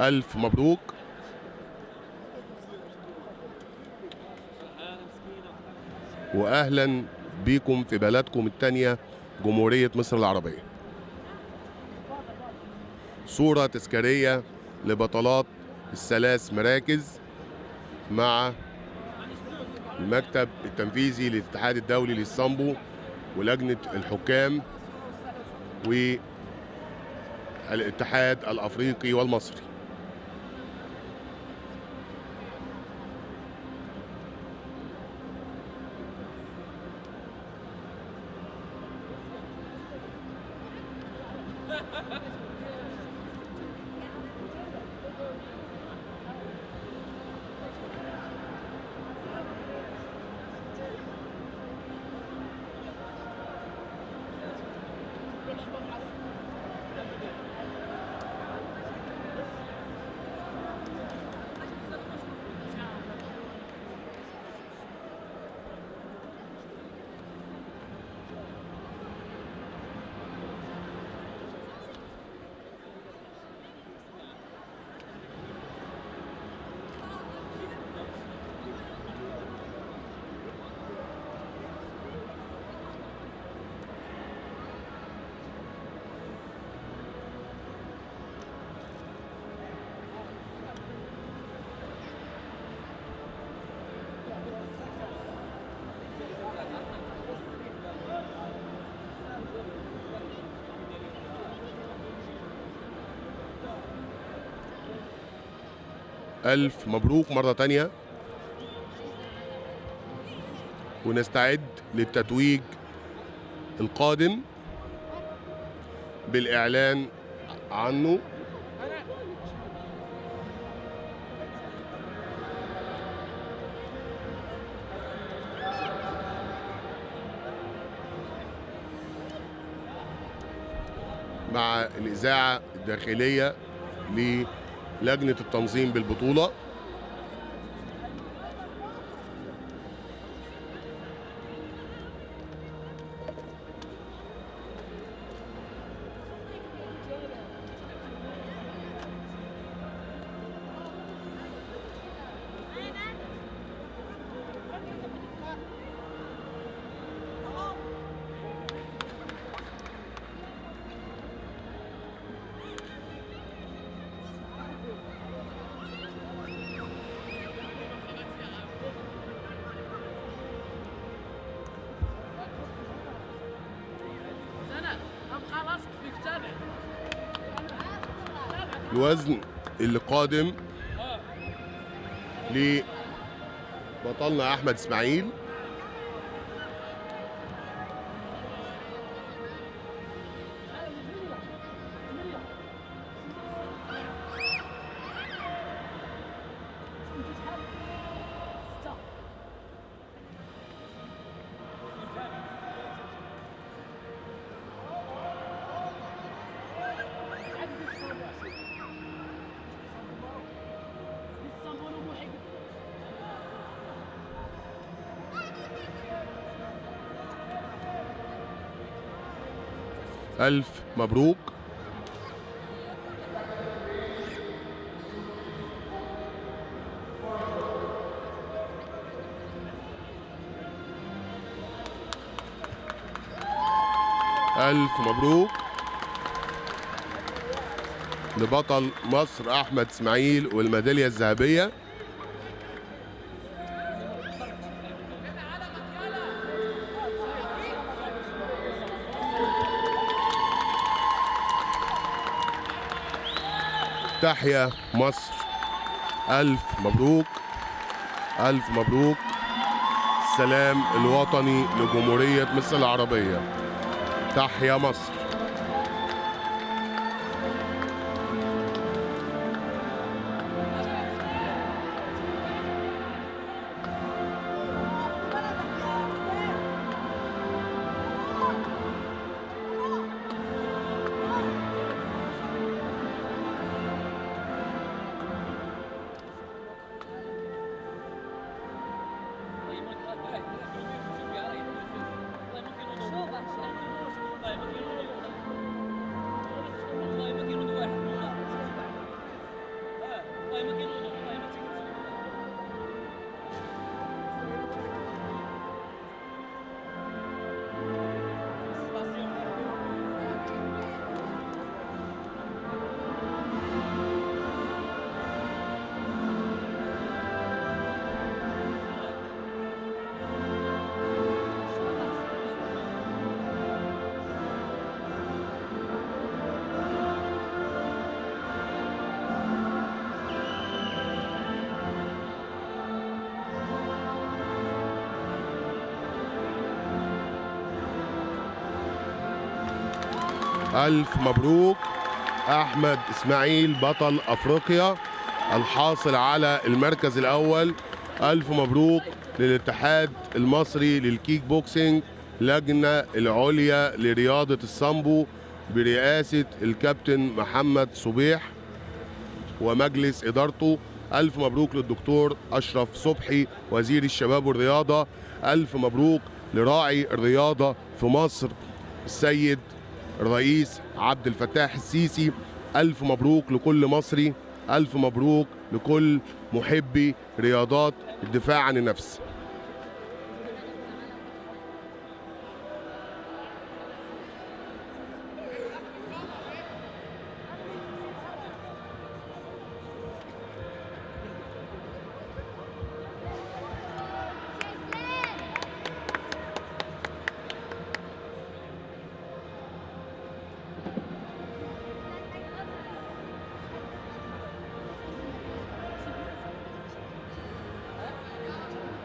ألف مبروك. وأهلا بيكم في بلدكم التانية جمهورية مصر العربية. صورة تذكارية لبطلات الثلاث مراكز مع المكتب التنفيذي للاتحاد الدولي للسامبو ولجنة الحكام والاتحاد الأفريقي والمصري. ألف مبروك مرة تانية، ونستعد للتتويج القادم بالإعلان عنه. مع الإذاعة الداخلية للجنة التنظيم بالبطولة. الوزن اللي قادم لبطلنا أحمد إسماعيل. ألف مبروك. ألف مبروك لبطل مصر أحمد إسماعيل والميدالية الذهبية. تحيا مصر. ألف مبروك، ألف مبروك. السلام الوطني لجمهورية مصر العربية. تحيا مصر. طيب ألف مبروك أحمد إسماعيل بطل أفريقيا الحاصل على المركز الأول. ألف مبروك للاتحاد المصري للكيك بوكسينج، لجنة العليا لرياضة السامبو برئاسة الكابتن محمد صبيح ومجلس إدارته. ألف مبروك للدكتور أشرف صبحي وزير الشباب والرياضة. ألف مبروك لراعي الرياضة في مصر السيد الرئيس عبد الفتاح السيسي. ألف مبروك لكل مصري، ألف مبروك لكل محبي رياضات الدفاع عن النفس.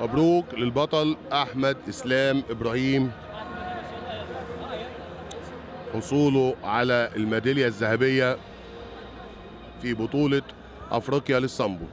مبروك للبطل أحمد إسلام إبراهيم حصوله على الميدالية الذهبية في بطولة أفريقيا للسامبو.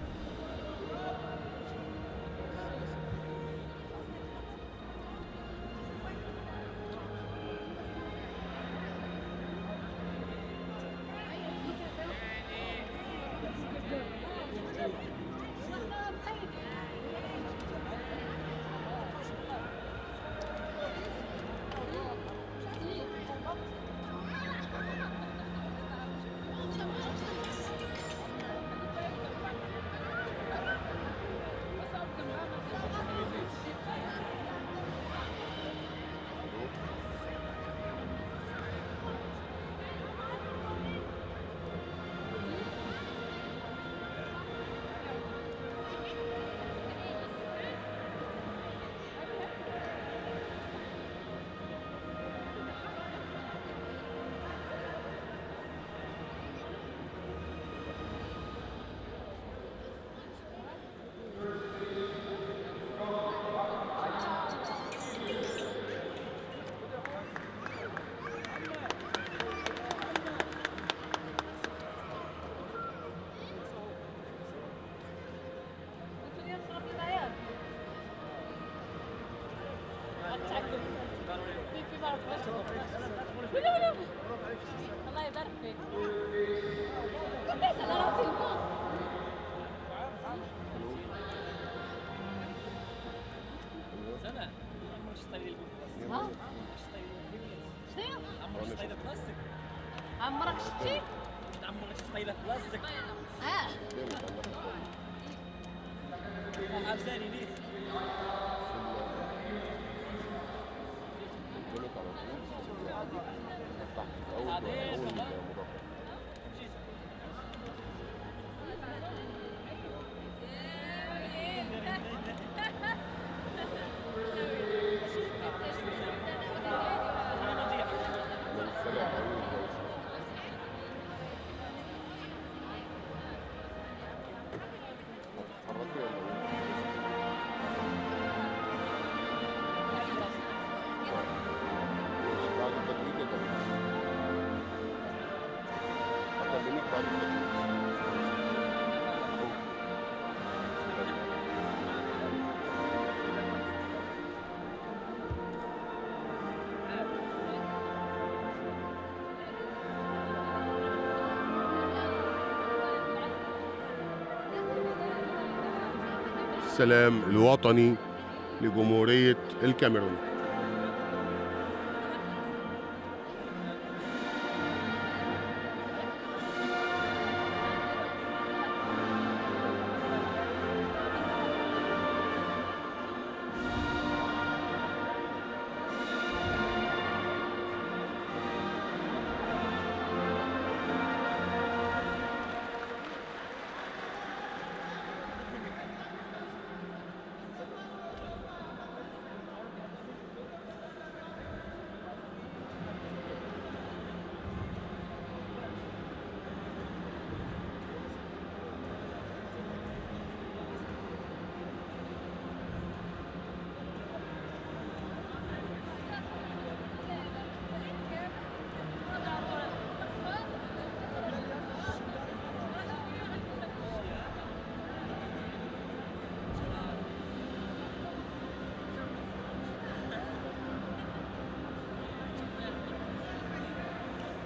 الله يبارك فيك. ليس على راسي الفوق. عمرك شتي؟ عمرك ستايلة بلاستيك. عبزاني ليه؟ السلام الوطني لجمهورية الكاميرون.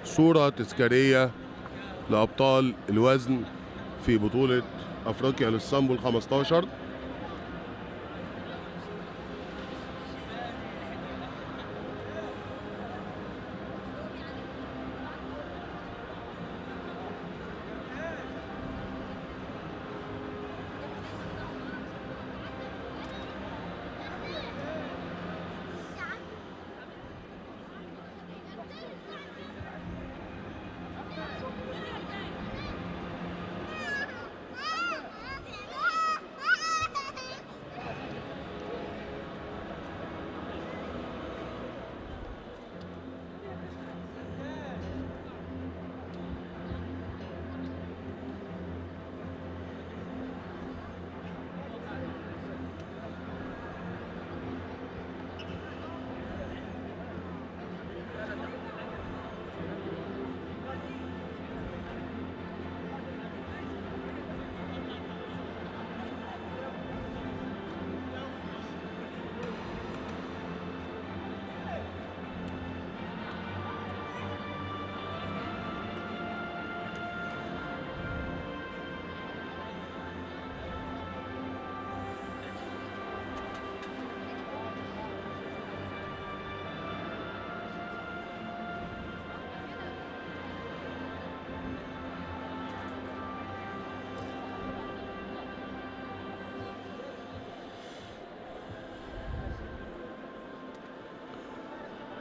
صورة تذكارية لأبطال الوزن في بطولة أفريقيا للصامبو ال 15.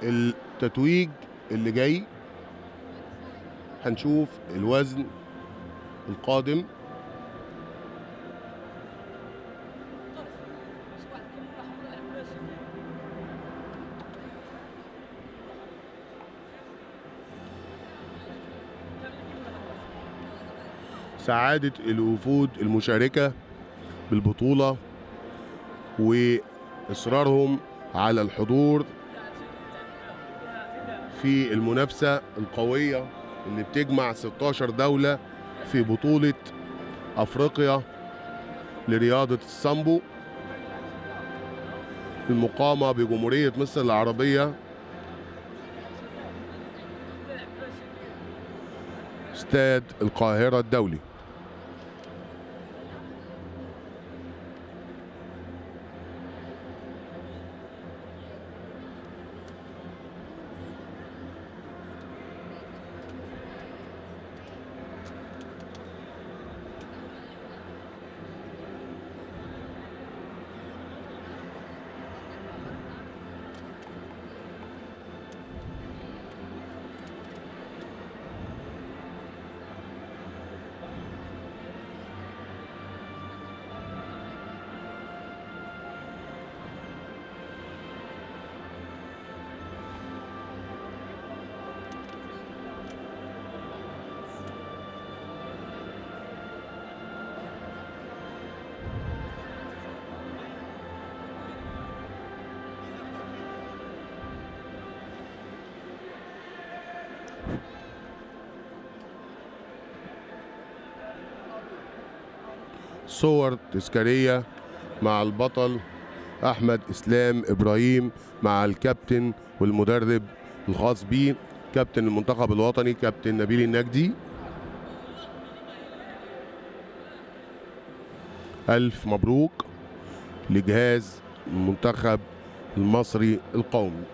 التتويج اللي جاي هنشوف الوزن القادم. سعادة الوفود المشاركة بالبطولة وإصرارهم على الحضور في المنافسة القوية اللي بتجمع 16 دولة في بطولة أفريقيا لرياضة السامبو المقامة بجمهورية مصر العربية، استاد القاهرة الدولي. صور تذكارية مع البطل أحمد إسلام إبراهيم مع الكابتن والمدرب الخاص بيه كابتن المنتخب الوطني كابتن نبيل النجدي. ألف مبروك لجهاز المنتخب المصري القومي.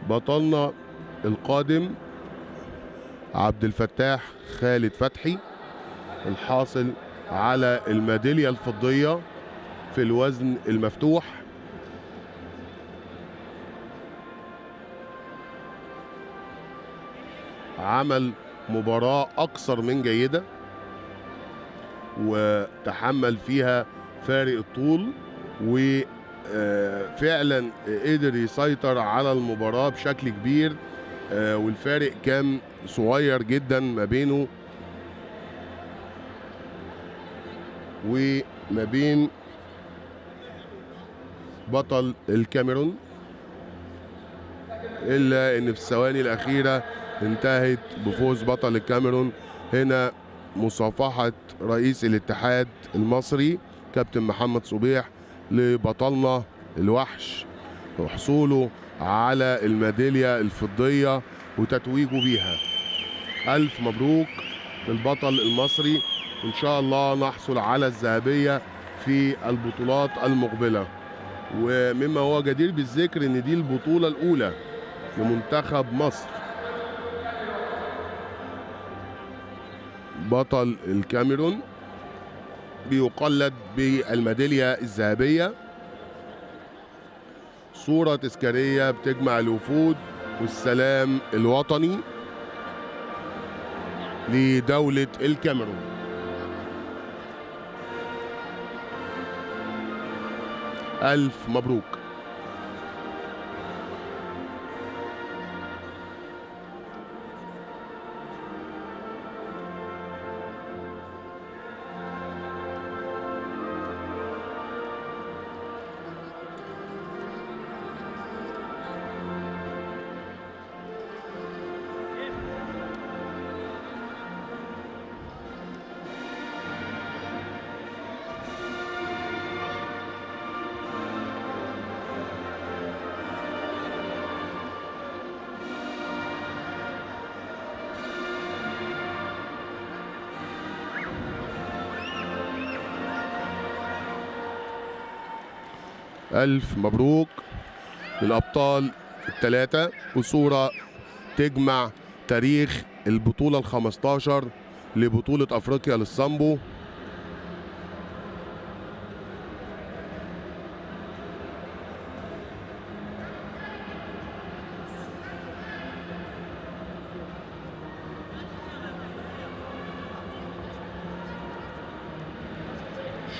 بطلنا القادم عبد الفتاح خالد فتحي، الحاصل على الميدالية الفضية في الوزن المفتوح. عمل مباراة أكثر من جيدة وتحمل فيها فارق الطول، وفعلا قدر يسيطر على المباراة بشكل كبير، والفارق كان صغير جدا ما بينه وما بين بطل الكاميرون، إلا إن في الثواني الأخيرة انتهت بفوز بطل الكاميرون. هنا مصافحة رئيس الاتحاد المصري كابتن محمد صبيح لبطلنا الوحش وحصوله على الميدالية الفضية وتتويجه بيها. ألف مبروك للبطل المصري، وإن شاء الله نحصل على الذهبية في البطولات المقبلة. ومما هو جدير بالذكر إن دي البطولة الأولى لمنتخب مصر. بطل الكاميرون بيقلد بالميدالية الذهبية. صورة تذكارية بتجمع الوفود والسلام الوطني لدولة الكاميرون. ألف مبروك. ألف مبروك للأبطال الثلاثة، وصورة تجمع تاريخ البطولة ال15 لبطولة أفريقيا للسامبو.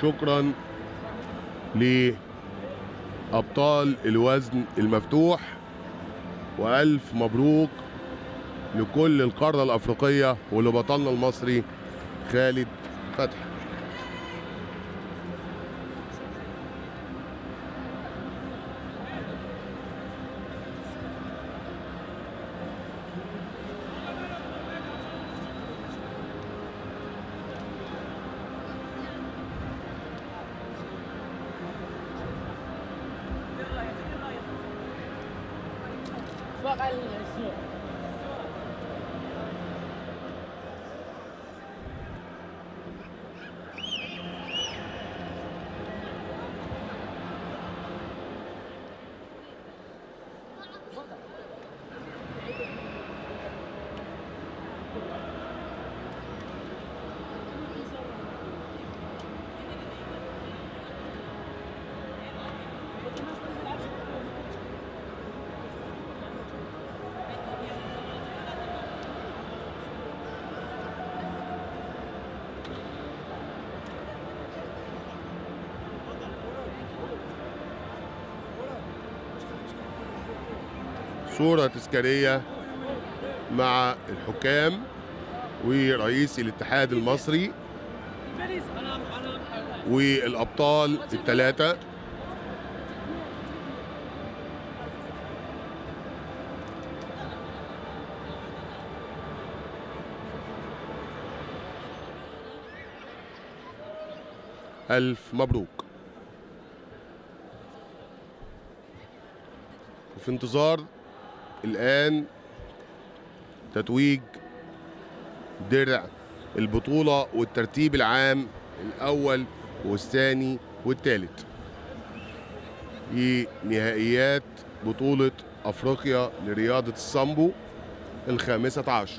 شكرا لأبطال الوزن المفتوح، وألف مبروك لكل القارة الأفريقية ولبطلنا المصري خالد فتحي. واقع السوق. صورة تذكارية مع الحكام ورئيس الاتحاد المصري والأبطال الثلاثة. ألف مبروك. وفي انتظار الآن تتويج درع البطولة والترتيب العام الأول والثاني والثالث في نهائيات بطولة أفريقيا لرياضة السامبو ال15.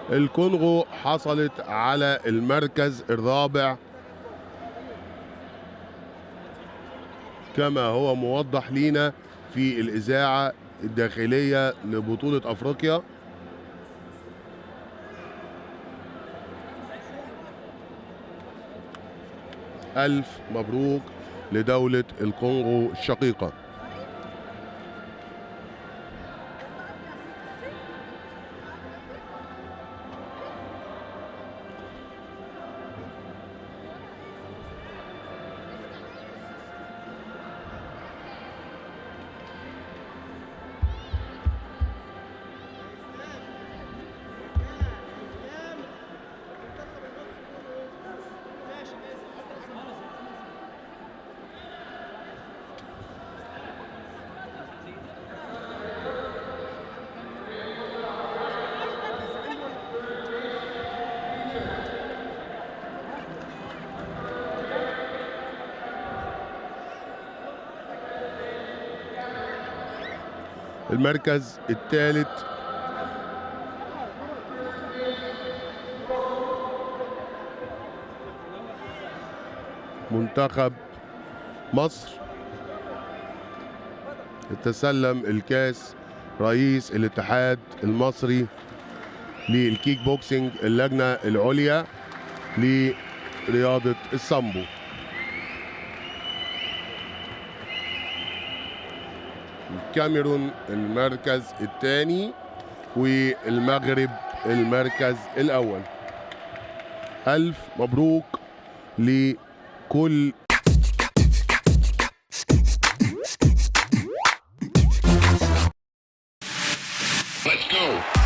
الكونغو حصلت على المركز الرابع كما هو موضح لينا في الإذاعة الداخلية لبطولة أفريقيا. ألف مبروك لدولة الكونغو الشقيقة. المركز الثالث منتخب مصر، يتسلم الكاس رئيس الاتحاد المصري للكيك بوكسينج اللجنة العليا لرياضة السامبو. الكاميرون المركز الثاني والمغرب المركز الأول. ألف مبروك لكل Let's go.